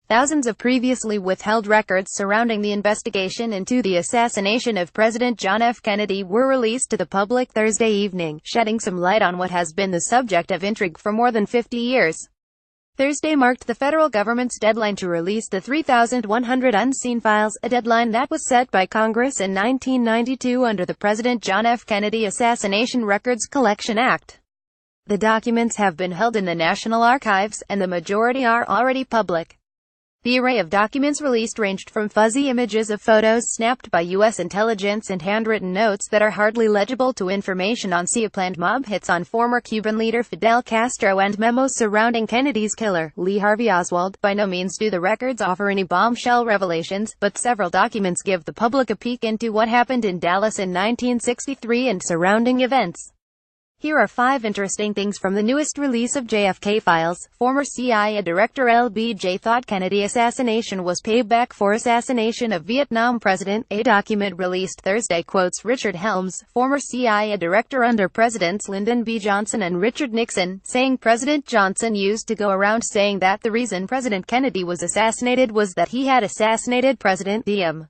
Thousands of previously withheld records surrounding the investigation into the assassination of President John F. Kennedy were released to the public Thursday evening, shedding some light on what has been the subject of intrigue for more than 50 years. Thursday marked the federal government's deadline to release the 3,100 unseen files, a deadline that was set by Congress in 1992 under the President John F. Kennedy Assassination Records Collection Act. The documents have been held in the National Archives, and the majority are already public. The array of documents released ranged from fuzzy images of photos snapped by U.S. intelligence and handwritten notes that are hardly legible to information on planned mob hits on former Cuban leader Fidel Castro and memos surrounding Kennedy's killer, Lee Harvey Oswald. By no means do the records offer any bombshell revelations, but several documents give the public a peek into what happened in Dallas in 1963 and surrounding events. Here are 5 interesting things from the newest release of JFK files. Former CIA Director LBJ thought Kennedy assassination was payback for assassination of Vietnam President. A document released Thursday quotes Richard Helms, former CIA Director under Presidents Lyndon B. Johnson and Richard Nixon, saying President Johnson used to go around saying that the reason President Kennedy was assassinated was that he had assassinated President Diem.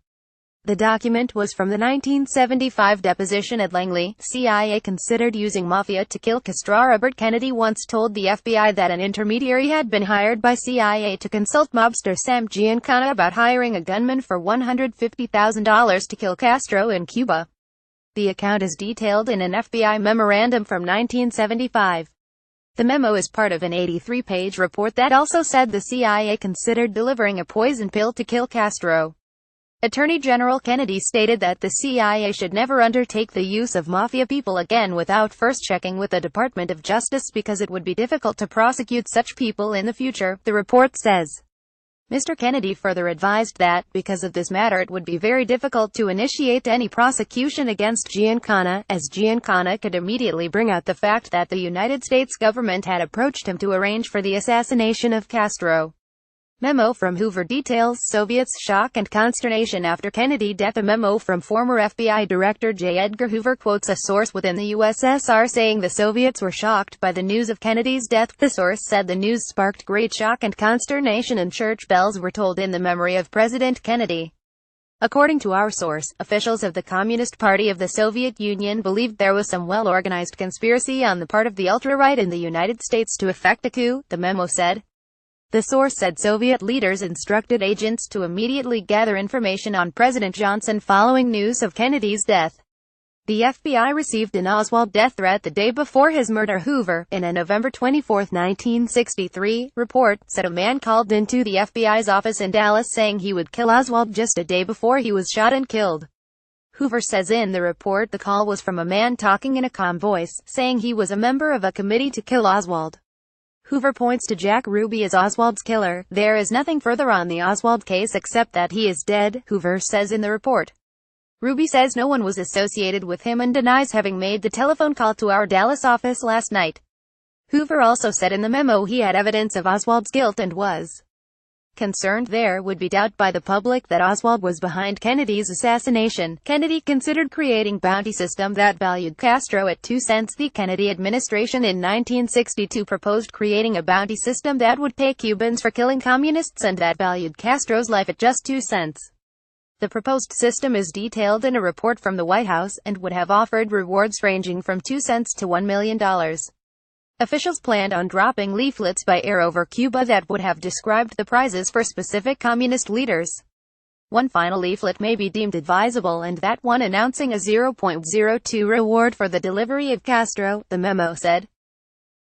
The document was from the 1975 deposition at Langley. CIA considered using mafia to kill Castro. Robert Kennedy once told the FBI that an intermediary had been hired by CIA to consult mobster Sam Giancana about hiring a gunman for $150,000 to kill Castro in Cuba. The account is detailed in an FBI memorandum from 1975. The memo is part of an 83-page report that also said the CIA considered delivering a poison pill to kill Castro. Attorney General Kennedy stated that the CIA should never undertake the use of mafia people again without first checking with the Department of Justice because it would be difficult to prosecute such people in the future, the report says. Mr. Kennedy further advised that, because of this matter, it would be very difficult to initiate any prosecution against Giancana, as Giancana could immediately bring out the fact that the United States government had approached him to arrange for the assassination of Castro. Memo from Hoover details Soviets' shock and consternation after Kennedy death. A memo from former FBI Director J. Edgar Hoover quotes a source within the USSR saying the Soviets were shocked by the news of Kennedy's death. The source said the news sparked great shock and consternation and church bells were tolled in the memory of President Kennedy. According to our source, officials of the Communist Party of the Soviet Union believed there was some well-organized conspiracy on the part of the ultra-right in the United States to effect a coup, the memo said. The source said Soviet leaders instructed agents to immediately gather information on President Johnson following news of Kennedy's death. The FBI received an Oswald death threat the day before his murder. Hoover, in a November 24, 1963, report, said a man called into the FBI's office in Dallas saying he would kill Oswald just a day before he was shot and killed. Hoover says in the report the call was from a man talking in a calm voice, saying he was a member of a committee to kill Oswald. Hoover points to Jack Ruby as Oswald's killer. There is nothing further on the Oswald case except that he is dead, Hoover says in the report. Ruby says no one was associated with him and denies having made the telephone call to our Dallas office last night. Hoover also said in the memo he had evidence of Oswald's guilt and was concerned there would be doubt by the public that Oswald was behind Kennedy's assassination. Kennedy considered creating a bounty system that valued Castro at 2 cents. The Kennedy administration in 1962 proposed creating a bounty system that would pay Cubans for killing communists and that valued Castro's life at just 2 cents. The proposed system is detailed in a report from the White House, and would have offered rewards ranging from 2 cents to $1 million. Officials planned on dropping leaflets by air over Cuba that would have described the prizes for specific communist leaders. One final leaflet may be deemed advisable, and that one announcing a 0.02 reward for the delivery of Castro, the memo said.